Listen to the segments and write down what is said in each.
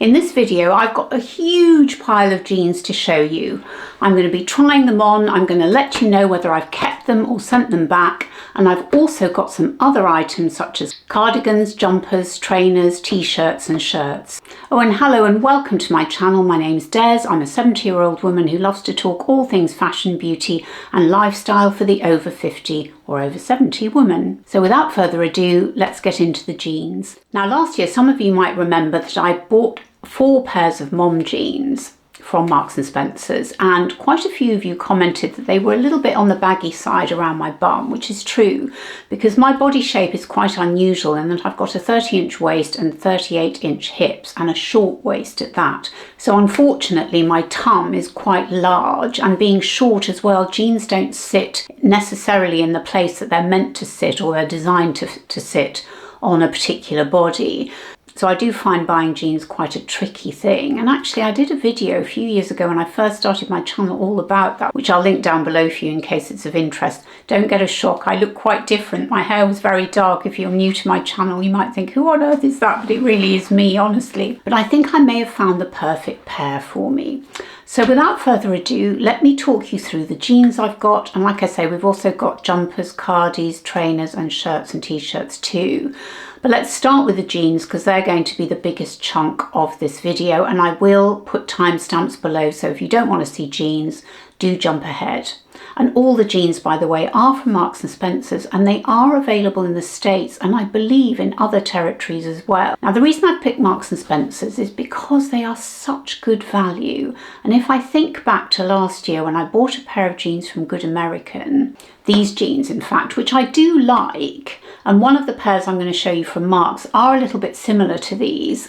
In this video, I've got a huge pile of jeans to show you. I'm going to be trying them on, I'm going to let you know whether I've kept them or sent them back, and I've also got some other items such as cardigans, jumpers, trainers, t-shirts and shirts. Oh, and hello and welcome to my channel. My name's Des. I'm a 70-year-old woman who loves to talk all things fashion, beauty and lifestyle for the over 50 or over 70 woman. So without further ado, let's get into the jeans. Now last year, some of you might remember that I bought 4 pairs of mom jeans from Marks & Spencer's, and quite a few of you commented that they were a little bit on the baggy side around my bum, which is true because my body shape is quite unusual in that I've got a 30-inch waist and 38-inch hips and a short waist at that. So unfortunately my tum is quite large, and being short as well, jeans don't sit necessarily in the place that they're meant to sit or they're designed to sit on a particular body. So I do find buying jeans quite a tricky thing. And actually I did a video a few years ago when I first started my channel all about that, which I'll link down below for you in case it's of interest. Don't get a shock, I look quite different. My hair was very dark. If you're new to my channel, you might think, who on earth is that? But it really is me, honestly. But I think I may have found the perfect pair for me. So without further ado, let me talk you through the jeans I've got. And like I say, we've also got jumpers, cardis, trainers and shirts and t-shirts too. But let's start with the jeans because they're going to be the biggest chunk of this video, and I will put timestamps below, so if you don't want to see jeans, do jump ahead. And all the jeans, by the way, are from Marks & Spencer's, and they are available in the States and I believe in other territories as well. Now the reason I picked Marks & Spencer's is because they are such good value. And if I think back to last year when I bought a pair of jeans from Good American, these jeans in fact, which I do like, and one of the pairs I'm going to show you from Marks are a little bit similar to these.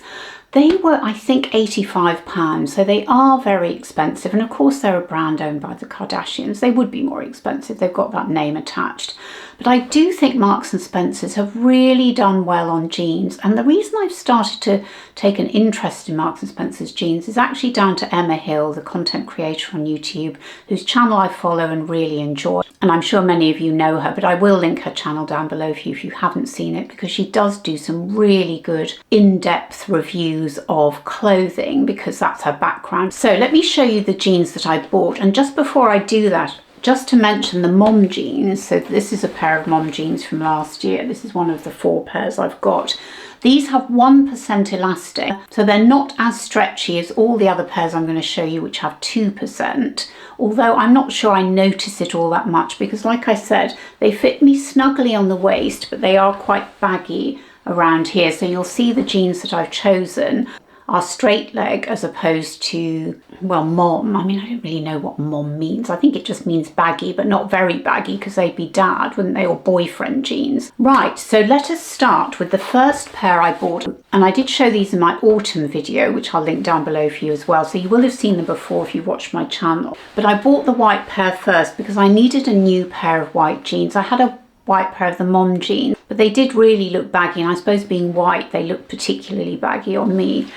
They were, I think, £85, so they are very expensive. And of course, they're a brand owned by the Kardashians. They would be more expensive. They've got that name attached. But I do think Marks & Spencer's have really done well on jeans. And the reason I've started to take an interest in Marks & Spencer's jeans is actually down to Emma Hill, the content creator on YouTube, whose channel I follow and really enjoy. And I'm sure many of you know her, but I will link her channel down below for you if you haven't seen it, because she does do some really good in-depth reviews of clothing because that's her background. So let me show you the jeans that I bought. And just before I do that, just to mention the mom jeans. So this is a pair of mom jeans from last year. This is one of the 4 pairs I've got. These have 1% elastic, so they're not as stretchy as all the other pairs I'm going to show you, which have 2%. Although I'm not sure I notice it all that much because, like I said, they fit me snugly on the waist, but they are quite baggy around here. So you'll see the jeans that I've chosen are straight leg as opposed to, well, mom. I mean, I don't really know what mom means. I think it just means baggy, but not very baggy because they'd be dad, wouldn't they, or boyfriend jeans. Right, so let us start with the first pair I bought. And I did show these in my autumn video, which I'll link down below for you as well. So you will have seen them before if you've watched my channel. But I bought the white pair first because I needed a new pair of white jeans. I had a white pair of the mom jeans, but they did really look baggy, and I suppose being white, they look particularly baggy on me.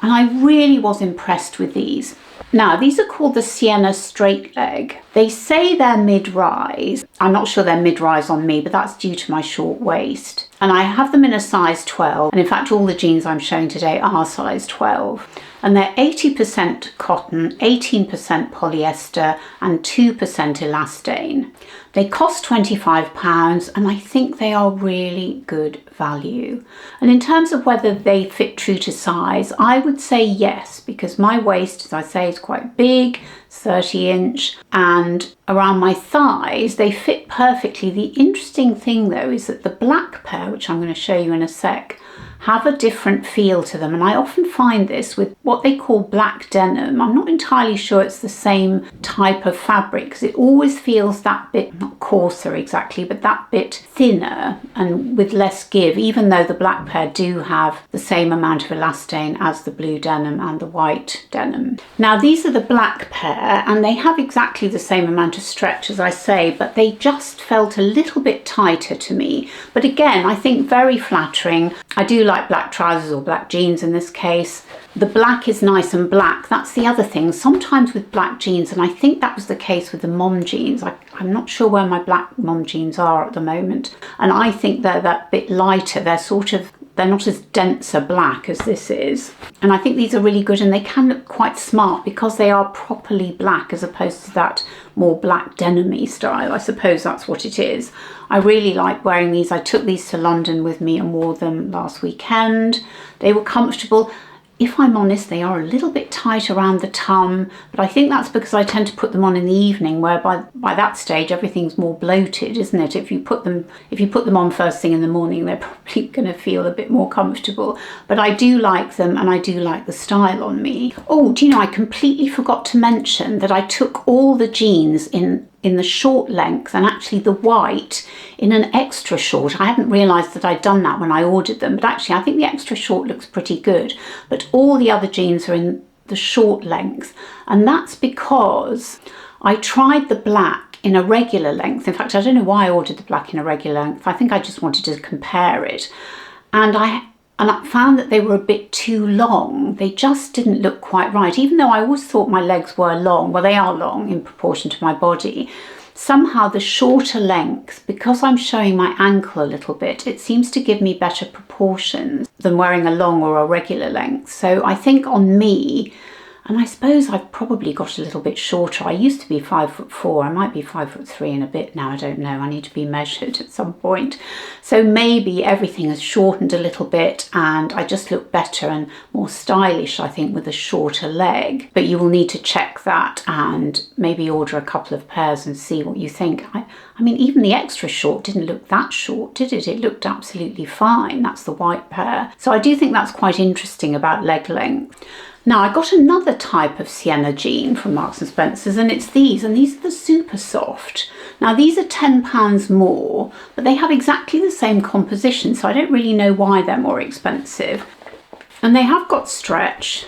And I really was impressed with these. Now, these are called the Sienna straight leg. They say they're mid-rise. I'm not sure they're mid-rise on me, but that's due to my short waist. And I have them in a size 12. And in fact, all the jeans I'm showing today are size 12. And they're 80% cotton, 18% polyester, and 2% elastane. They cost £25, and I think they are really good value. And in terms of whether they fit true to size, I would say yes, because my waist, as I say, is quite big, 30-inch, and around my thighs, they fit perfectly. The interesting thing, though, is that the black pair, which I'm going to show you in a sec, have a different feel to them. And I often find this with what they call black denim. I'm not entirely sure it's the same type of fabric because it always feels that bit, not coarser exactly, but that bit thinner and with less give, even though the black pair do have the same amount of elastane as the blue denim and the white denim. Now these are the black pair and they have exactly the same amount of stretch as I say, but they just felt a little bit tighter to me. But again, I think very flattering. I do like black trousers or black jeans in this case. The black is nice and black. That's the other thing. Sometimes with black jeans, and I think that was the case with the mom jeans. I'm not sure where my black mom jeans are at the moment. And I think they're that bit lighter. They're sort of they're not as dense a black as this is. And I think these are really good, and they can look quite smart because they are properly black as opposed to that more black denim-y style. I suppose that's what it is. I really like wearing these. I took these to London with me and wore them last weekend. They were comfortable. If I'm honest, they are a little bit tight around the tum, but I think that's because I tend to put them on in the evening, where by that stage everything's more bloated, isn't it? If you put them on first thing in the morning, they're probably going to feel a bit more comfortable. But I do like them, and I do like the style on me. Oh, do you know, I completely forgot to mention that I took all the jeans in the short length, and actually the white in an extra short. I hadn't realised that I'd done that when I ordered them, but actually I think the extra short looks pretty good. But all the other jeans are in the short length, and that's because I tried the black in a regular length. In fact, I don't know why I ordered the black in a regular length. I think I just wanted to compare it, and I found that they were a bit too long. They just didn't look quite right, even though I always thought my legs were long. Well, they are long in proportion to my body. Somehow the shorter length, because I'm showing my ankle a little bit, it seems to give me better proportions than wearing a long or a regular length. So I think on me, and I suppose I've probably got a little bit shorter. I used to be 5'4". I might be 5'3" and a bit now. I don't know. I need to be measured at some point. So maybe everything has shortened a little bit, and I just look better and more stylish, I think, with a shorter leg. But you will need to check that and maybe order a couple of pairs and see what you think. I mean, even the extra short didn't look that short, did it? It looked absolutely fine. That's the white pair. So I do think that's quite interesting about leg length. Now, I got another type of Sienna jean from Marks and Spencer's, and it's these, and these are the super soft. Now, these are £10 more, but they have exactly the same composition, so I don't really know why they're more expensive. And they have got stretch,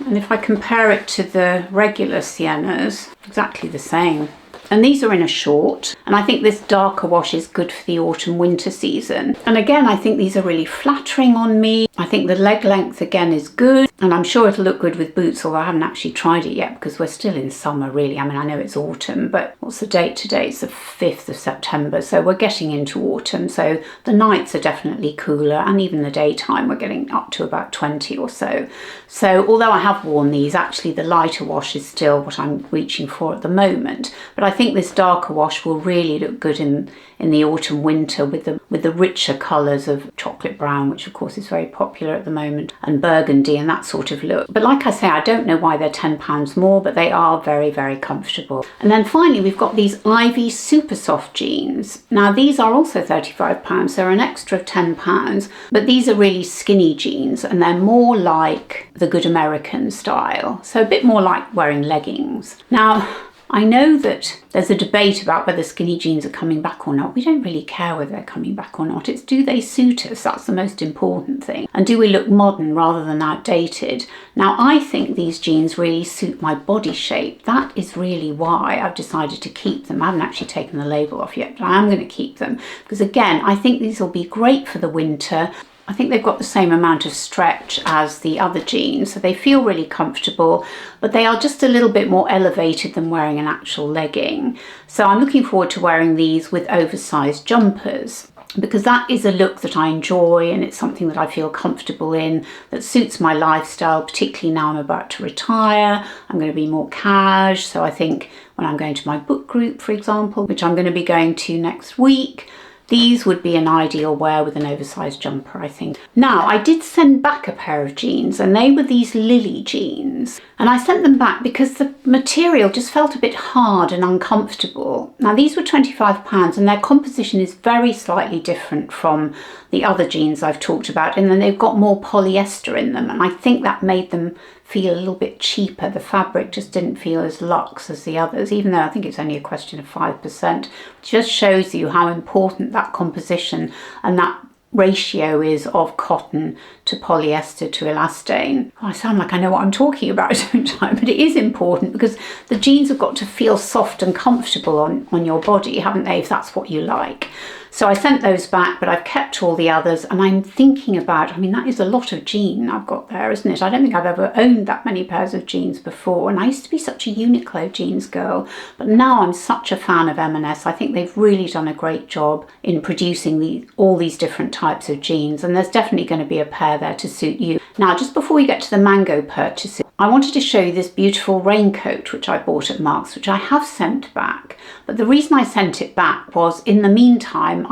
and if I compare it to the regular Siennas, exactly the same. And these are in a short, and I think this darker wash is good for the autumn winter season. And again, I think these are really flattering on me. I think the leg length again is good, and I'm sure it'll look good with boots, although I haven't actually tried it yet because we're still in summer really. I mean, I know it's autumn, but what's the date today? It's the 5th of September, so we're getting into autumn. So the nights are definitely cooler, and even the daytime we're getting up to about 20 or so. So although I have worn these, actually the lighter wash is still what I'm reaching for at the moment. But I think this darker wash will really look good in the autumn winter with the richer colours of chocolate brown, which of course is very popular at the moment, and burgundy and that sort of look. But like I say, I don't know why they're £10 more, but they are very, very comfortable. And then finally we've got these Ivy Supersoft jeans. Now these are also £35, they're an extra £10, but these are really skinny jeans, and they're more like the good American style, so a bit more like wearing leggings. Now, I know that there's a debate about whether skinny jeans are coming back or not. We don't really care whether they're coming back or not. It's, do they suit us? That's the most important thing. And do we look modern rather than outdated? Now, I think these jeans really suit my body shape. That is really why I've decided to keep them. I haven't actually taken the label off yet, but I am going to keep them because, again, I think these will be great for the winter. I think they've got the same amount of stretch as the other jeans, so they feel really comfortable, but they are just a little bit more elevated than wearing an actual legging. So I'm looking forward to wearing these with oversized jumpers, because that is a look that I enjoy, and it's something that I feel comfortable in, that suits my lifestyle, particularly now I'm about to retire. I'm going to be more cash, so I think when I'm going to my book group, for example, which I'm going to be going to next week, these would be an ideal wear with an oversized jumper, I think. Now, I did send back a pair of jeans, and they were these Lily jeans. And I sent them back because the material just felt a bit hard and uncomfortable. Now, these were £25, and their composition is very slightly different from the other jeans I've talked about, and then they've got more polyester in them, and I think that made them feel a little bit cheaper. The fabric just didn't feel as luxe as the others, even though I think it's only a question of 5%. It just shows you how important that composition and that ratio is of cotton to polyester to elastane. Oh, I sound like I know what I'm talking about, don't I? But it is important because the jeans have got to feel soft and comfortable on your body, haven't they, if that's what you like. So I sent those back, but I've kept all the others, and I'm thinking about, I mean, that is a lot of jean I've got there, isn't it? I don't think I've ever owned that many pairs of jeans before, and I used to be such a Uniqlo jeans girl, but now I'm such a fan of M&S. I think they've really done a great job in producing all these different types of jeans, and there's definitely going to be a pair there to suit you. Now, just before we get to the Mango purchases, I wanted to show you this beautiful raincoat which I bought at Marks, which I have sent back. But the reason I sent it back was, in the meantime,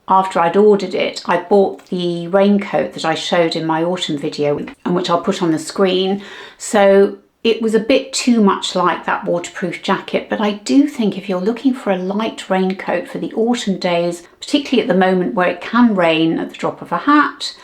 after I'd ordered it, I bought the raincoat that I showed in my autumn video, and which I'll put on the screen. So it was a bit too much like that waterproof jacket, but I do think if you're looking for a light raincoat for the autumn days, particularly at the moment where it can rain at the drop of a hat,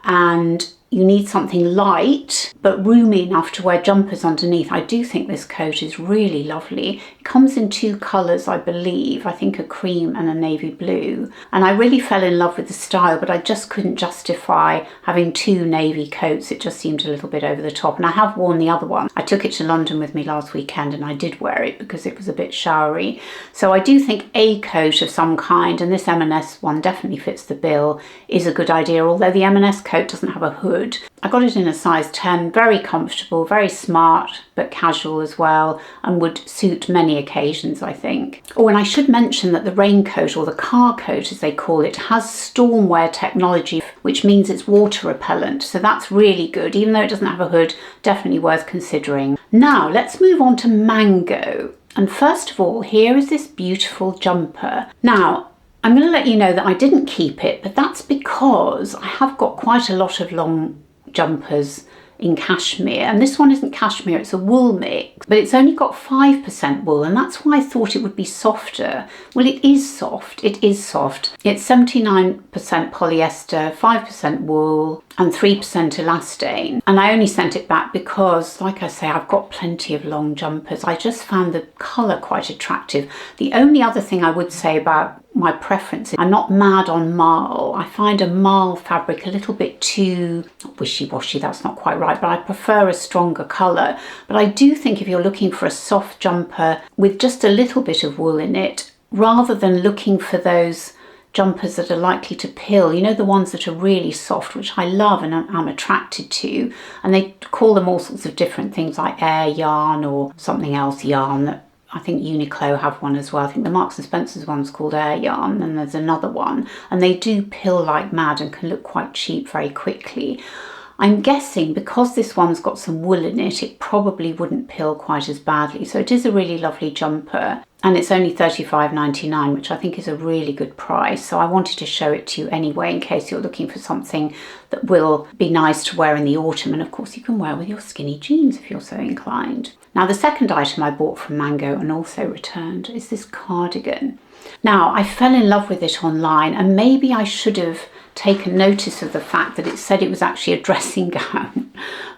and you need something light but roomy enough to wear jumpers underneath, I do think this coat is really lovely. It comes in two colours, I believe, I think a cream and a navy blue. And I really fell in love with the style, but I just couldn't justify having two navy coats. It just seemed a little bit over the top. And I have worn the other one. I took it to London with me last weekend, and I did wear it because it was a bit showery. So I do think a coat of some kind, and this M&S one definitely fits the bill, is a good idea, although the M&S coat doesn't have a hood. I got it in a size 10, very comfortable, very smart, but casual as well, and would suit many occasions, I think. Oh, and I should mention that the raincoat, or the car coat as they call it, has stormwear technology, which means it's water repellent. So that's really good. Even though it doesn't have a hood, definitely worth considering. Now, let's move on to Mango. And first of all, here is this beautiful jumper. Now, I'm going to let you know that I didn't keep it, but that's because I have got quite a lot of long jumpers in cashmere, and this one isn't cashmere, it's a wool mix, but it's only got 5% wool, and that's why I thought it would be softer. Well, it is soft. It's 79% polyester, 5% wool, and 3% elastane. And I only sent it back because, like I say, I've got plenty of long jumpers. I just found the colour quite attractive. The only other thing I would say about my preference is I'm not mad on Marl. I find a Marl fabric a little bit too wishy-washy, that's not quite right, but I prefer a stronger colour. But I do think if you're looking for a soft jumper with just a little bit of wool in it, rather than looking for those jumpers that are likely to pill, you know, the ones that are really soft, which I love and I'm attracted to, and they call them all sorts of different things like air yarn or something else yarn. That I think Uniqlo have one as well. I think the Marks and Spencer's one's called air yarn, and there's another one, and they do pill like mad and can look quite cheap very quickly. I'm guessing because this one's got some wool in it, it probably wouldn't pill quite as badly. So it is a really lovely jumper, and it's only $35.99, which I think is a really good price. So I wanted to show it to you anyway, in case you're looking for something that will be nice to wear in the autumn. And of course you can wear with your skinny jeans if you're so inclined. Now, the second item I bought from Mango and also returned is this cardigan. Now, I fell in love with it online, and maybe I should have taken notice of the fact that it said it was actually a dressing gown,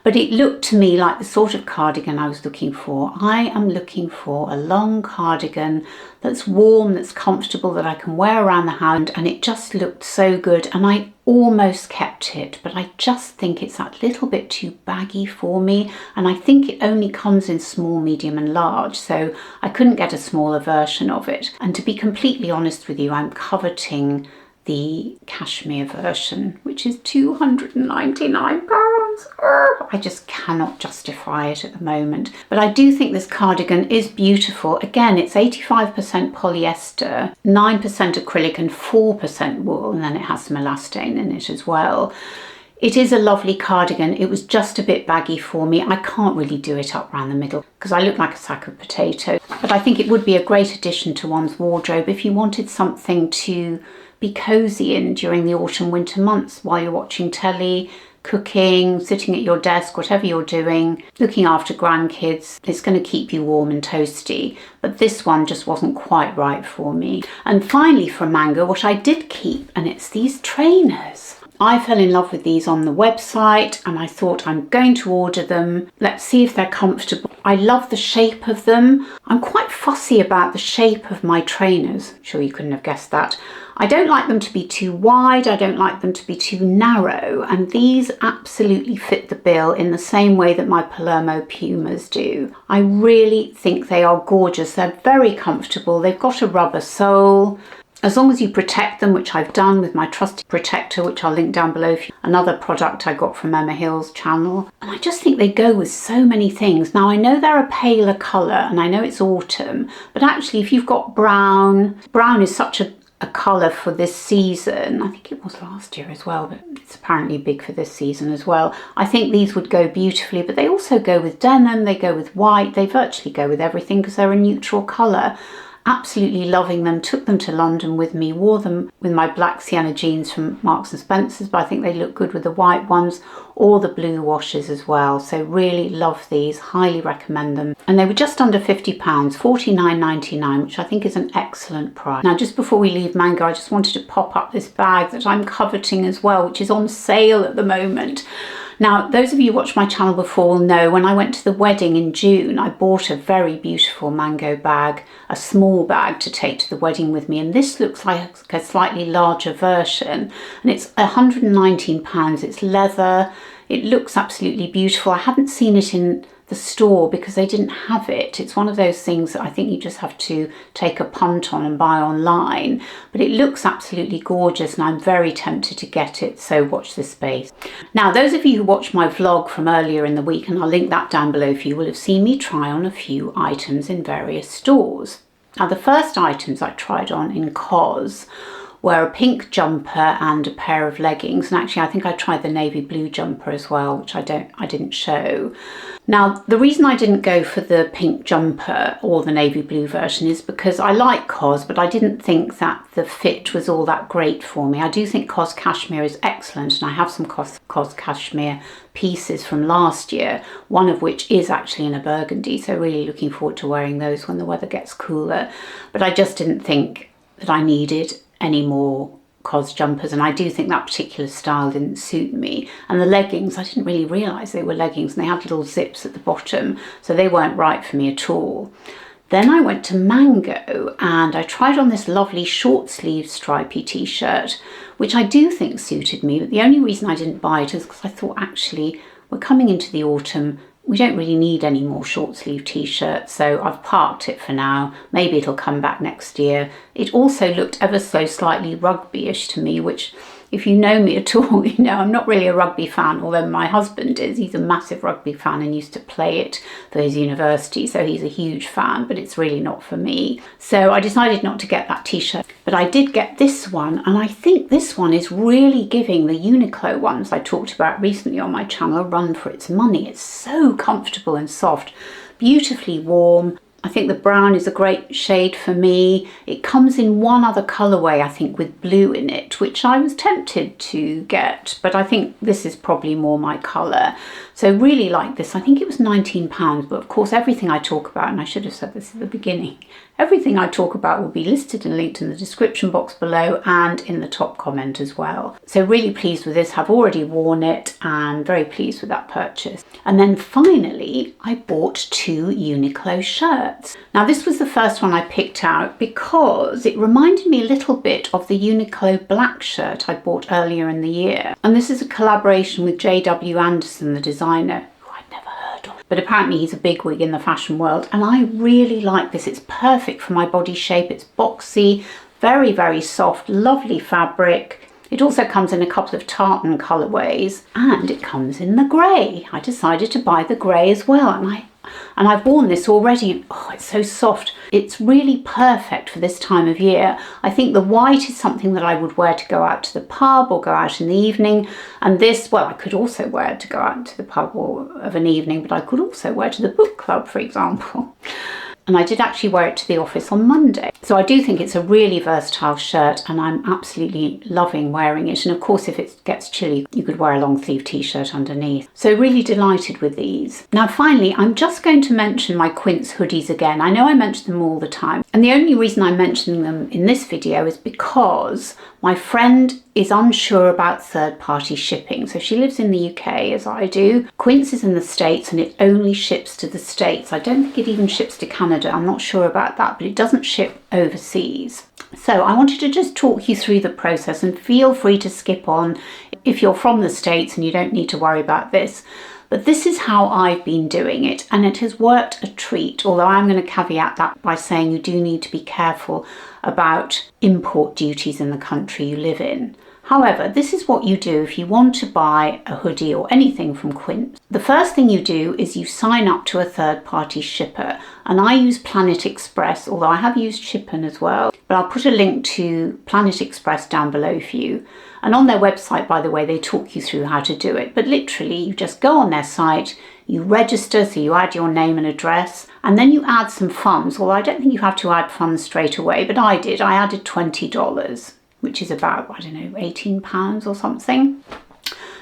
but it looked to me like the sort of cardigan I was looking for. I am looking for a long cardigan that's warm, that's comfortable, that I can wear around the house, and it just looked so good, and I almost kept it, but I just think it's that little bit too baggy for me, and I think it only comes in small, medium and large, so I couldn't get a smaller version of it. And to be completely honest with you, I'm coveting the cashmere version, which is £299. I just cannot justify it at the moment. But I do think this cardigan is beautiful. Again, it's 85% polyester, 9% acrylic and 4% wool, and then it has some elastane in it as well. It is a lovely cardigan. It was just a bit baggy for me. I can't really do it up around the middle because I look like a sack of potatoes. But I think it would be a great addition to one's wardrobe if you wanted something to be cosy in during the autumn winter months while you're watching telly, cooking, sitting at your desk, whatever you're doing, looking after grandkids. It's going to keep you warm and toasty, but this one just wasn't quite right for me. And finally from Mango, what I did keep, and it's these trainers. I fell in love with these on the website and I thought I'm going to order them. Let's see if they're comfortable. I love the shape of them. I'm quite fussy about the shape of my trainers. I'm sure you couldn't have guessed that. I don't like them to be too wide. I don't like them to be too narrow. And these absolutely fit the bill in the same way that my Palermo Pumas do. I really think they are gorgeous. They're very comfortable. They've got a rubber sole. as long as you protect them, which I've done with my trusty protector, which I'll link down below, another product I got from Emma Hill's channel. And I just think they go with so many things. Now I know they're a paler colour and I know it's autumn, but actually if you've got brown is such a colour for this season. I think it was last year as well, but it's apparently big for this season as well. I think these would go beautifully, but they also go with denim, they go with white, they virtually go with everything because they're a neutral colour. Absolutely loving them. Took them to London with me, wore them with my black Sienna jeans from Marks and Spencer's, but I think they look good with the white ones or the blue washes as well. So really love these, highly recommend them. And they were just under £50, $49.99, which I think is an excellent price. Now just before we leave Mango, I just wanted to pop up this bag that I'm coveting as well, which is on sale at the moment. Now, those of you who watched my channel before will know when I went to the wedding in June, I bought a very beautiful Mango bag, a small bag to take to the wedding with me. And this looks like a slightly larger version. And it's £119. It's leather. It looks absolutely beautiful. I haven't seen it in the store because they didn't have it. It's one of those things that I think you just have to take a punt on and buy online, but it looks absolutely gorgeous and I'm very tempted to get it, so watch this space. Now those of you who watched my vlog from earlier in the week, and I'll link that down below for you, will have seen me try on a few items in various stores. Now the first items I tried on in Cos were a pink jumper and a pair of leggings, and actually I think I tried the navy blue jumper as well, which I didn't show. Now the reason I didn't go for the pink jumper or the navy blue version is because I like Cos, but I didn't think that the fit was all that great for me. I do think Cos Cashmere is excellent, and I have some Cos Cashmere pieces from last year, one of which is actually in a burgundy, so really looking forward to wearing those when the weather gets cooler. But I just didn't think that I needed any more Cos jumpers, and I do think that particular style didn't suit me. And the leggings, I didn't really realise they were leggings, and they had little zips at the bottom, so they weren't right for me at all. Then I went to Mango and I tried on this lovely short sleeve stripy t-shirt, which I do think suited me, but the only reason I didn't buy it is because I thought actually we're coming into the autumn, we don't really need any more short sleeve t-shirts, so I've parked it for now. Maybe it'll come back next year. It also looked ever so slightly rugby-ish to me, which if you know me at all, you know I'm not really a rugby fan, although my husband is. He's a massive rugby fan and used to play it for his university, so he's a huge fan, but it's really not for me. So I decided not to get that t-shirt, but I did get this one, and I think this one is really giving the Uniqlo ones I talked about recently on my channel a run for its money. It's so comfortable and soft, beautifully warm. I think the brown is a great shade for me. It comes in one other colourway, I think, with blue in it, which I was tempted to get, but I think this is probably more my colour. So really like this. I think it was £19, but of course everything I talk about, and I should have said this at the beginning, everything I talk about will be listed and linked in the description box below and in the top comment as well. So really pleased with this, have already worn it and very pleased with that purchase. And then finally, I bought 2 Uniqlo shirts. Now this was the first one I picked out because it reminded me a little bit of the Uniqlo black shirt I bought earlier in the year. And this is a collaboration with JW Anderson, the designer, who I'd never heard of. But apparently he's a bigwig in the fashion world, and I really like this. It's perfect for my body shape. It's boxy, very, very soft, lovely fabric. It also comes in a couple of tartan colourways, and it comes in the grey. I decided to buy the grey as well, and I've worn this already, and oh, it's so soft. It's really perfect for this time of year. I think the white is something that I would wear to go out to the pub or go out in the evening. And this, well, I could also wear to go out to the pub or of an evening, but I could also wear to the book club, for example. And I did actually wear it to the office on Monday. So I do think it's a really versatile shirt, and I'm absolutely loving wearing it. And of course, if it gets chilly, you could wear a long sleeve t-shirt underneath. So really delighted with these. Now finally, I'm just going to mention my Quince hoodies again. I know I mention them all the time, and the only reason I'm mentioning them in this video is because my friend is unsure about third-party shipping. So she lives in the UK, as I do. Quince is in the States, and it only ships to the States. I don't think it even ships to Canada. I'm not sure about that, but it doesn't ship overseas. So I wanted to just talk you through the process, and feel free to skip on if you're from the States and you don't need to worry about this. But this is how I've been doing it, and it has worked a treat, although I'm going to caveat that by saying you do need to be careful about import duties in the country you live in. However, this is what you do if you want to buy a hoodie or anything from Quince. The first thing you do is you sign up to a third-party shipper, and I use Planet Express, although I have used Shippen as well. But I'll put a link to Planet Express down below for you. And on their website, by the way, they talk you through how to do it. But literally, you just go on their site, you register, so you add your name and address, and then you add some funds. Well, I don't think you have to add funds straight away, but I did. I added $20. Which is about, I don't know, £18 or something.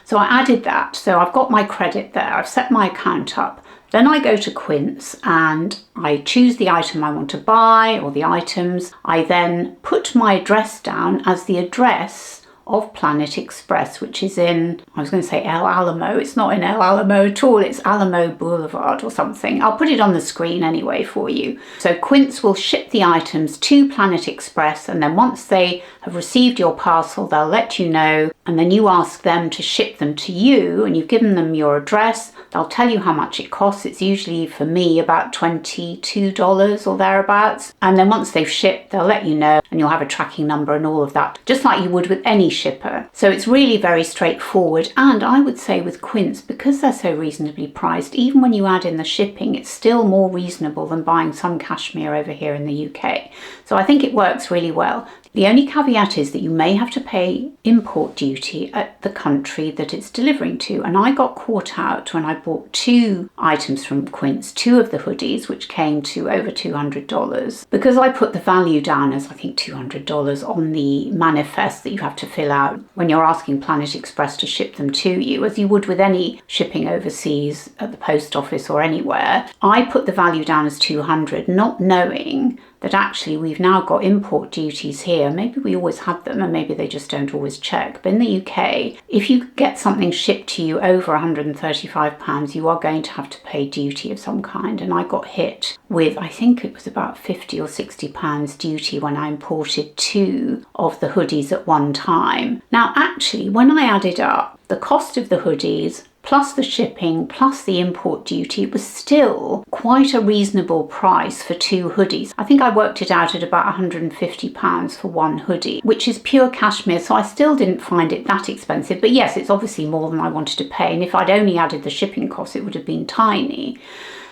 So I added that. So I've got my credit there. I've set my account up. Then I go to Quince and I choose the item I want to buy or the items. I then put my address down as the address of Planet Express, which is in, I was going to say El Alamo. It's not in El Alamo at all. It's Alamo Boulevard or something. I'll put it on the screen anyway for you. So Quince will ship the items to Planet Express, and then once they have received your parcel, they'll let you know, and then you ask them to ship them to you, and you've given them your address. They'll tell you how much it costs. It's usually, for me, about $22 or thereabouts. And then once they've shipped, they'll let you know, and you'll have a tracking number and all of that, just like you would with any shipper. So it's really very straightforward. And I would say with Quince, because they're so reasonably priced, even when you add in the shipping, it's still more reasonable than buying some cashmere over here in the UK. So I think it works really well. The only caveat is that you may have to pay import duty at the country that it's delivering to. And I got caught out when I bought 2 items from Quince, 2 of the hoodies, which came to over $200, because I put the value down as I think $200 on the manifest that you have to fill out when you're asking Planet Express to ship them to you, as you would with any shipping overseas at the post office or anywhere. I put the value down as $200, not knowing that actually we've now got import duties here. Maybe we always had them and maybe they just don't always check. But in the UK, if you get something shipped to you over £135, you are going to have to pay duty of some kind. And I got hit with, I think it was about £50 or £60 duty when I imported 2 of the hoodies at one time. Now, actually, when I added up the cost of the hoodies, plus the shipping, plus the import duty, it was still quite a reasonable price for 2 hoodies. I think I worked it out at about £150 for one hoodie, which is pure cashmere, so I still didn't find it that expensive. But yes, it's obviously more than I wanted to pay, and if I'd only added the shipping cost, it would have been tiny.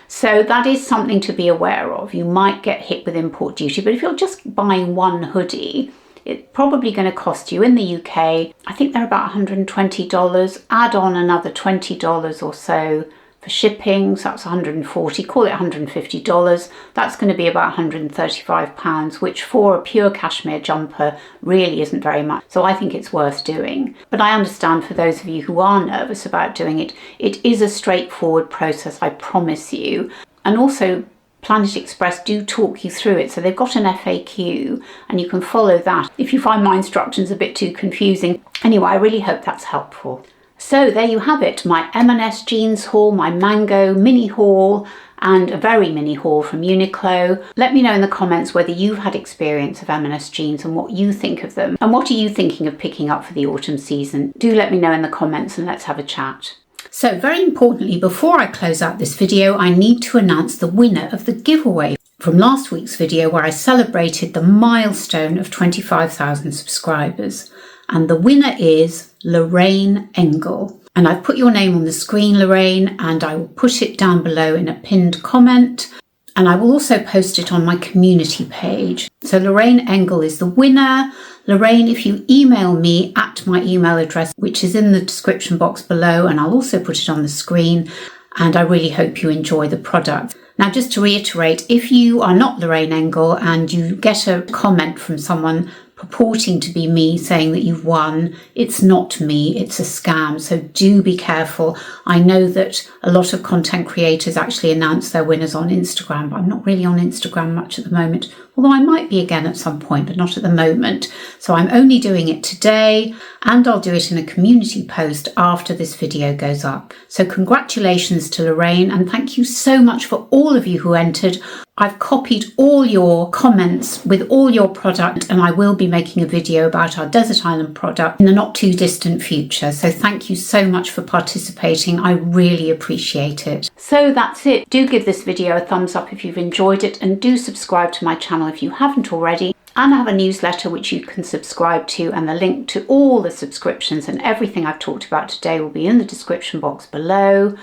So that is something to be aware of. You might get hit with import duty, but if you're just buying one hoodie, it's probably going to cost you in the UK, I think they're about $120, add on another $20 or so for shipping, so that's $140, call it $150. That's going to be about £135, which for a pure cashmere jumper really isn't very much. So I think it's worth doing. But I understand for those of you who are nervous about doing it, it is a straightforward process, I promise you. And also, Planet Express do talk you through it, so they've got an FAQ and you can follow that if you find my instructions a bit too confusing. Anyway, I really hope that's helpful. So there you have it, my M&S jeans haul, my mango mini haul, and a very mini haul from Uniqlo. Let me know in the comments whether you've had experience of M&S jeans and what you think of them, and what are you thinking of picking up for the autumn season. Do let me know in the comments and let's have a chat. So very importantly, before I close out this video, I need to announce the winner of the giveaway from last week's video where I celebrated the milestone of 25,000 subscribers. And the winner is Lorraine Engel. And I've put your name on the screen, Lorraine, and I will put it down below in a pinned comment. And I will also post it on my community page. So Lorraine Engel is the winner. Lorraine, if you email me at my email address, which is in the description box below, and I'll also put it on the screen, and I really hope you enjoy the product. Now, just to reiterate, if you are not Lorraine Engel and you get a comment from someone purporting to be me saying that you've won, it's not me, it's a scam, so do be careful. I know that a lot of content creators actually announce their winners on Instagram, but I'm not really on Instagram much at the moment, although I might be again at some point, but not at the moment. So I'm only doing it today, and I'll do it in a community post after this video goes up. So congratulations to Lorraine, and thank you so much for all of you who entered. I've copied all your comments with all your product, and I will be making a video about our Desert Island product in the not too distant future. So thank you so much for participating. I really appreciate it. So that's it. Do give this video a thumbs up if you've enjoyed it, and do subscribe to my channel if you haven't already. And I have a newsletter which you can subscribe to, and the link to all the subscriptions and everything I've talked about today will be in the description box below.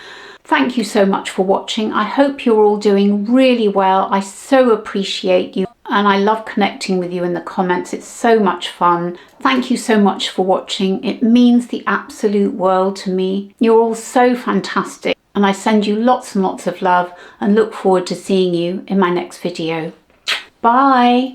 Thank you so much for watching. I hope you're all doing really well. I so appreciate you, and I love connecting with you in the comments. It's so much fun. Thank you so much for watching. It means the absolute world to me. You're all so fantastic, and I send you lots and lots of love and look forward to seeing you in my next video. Bye.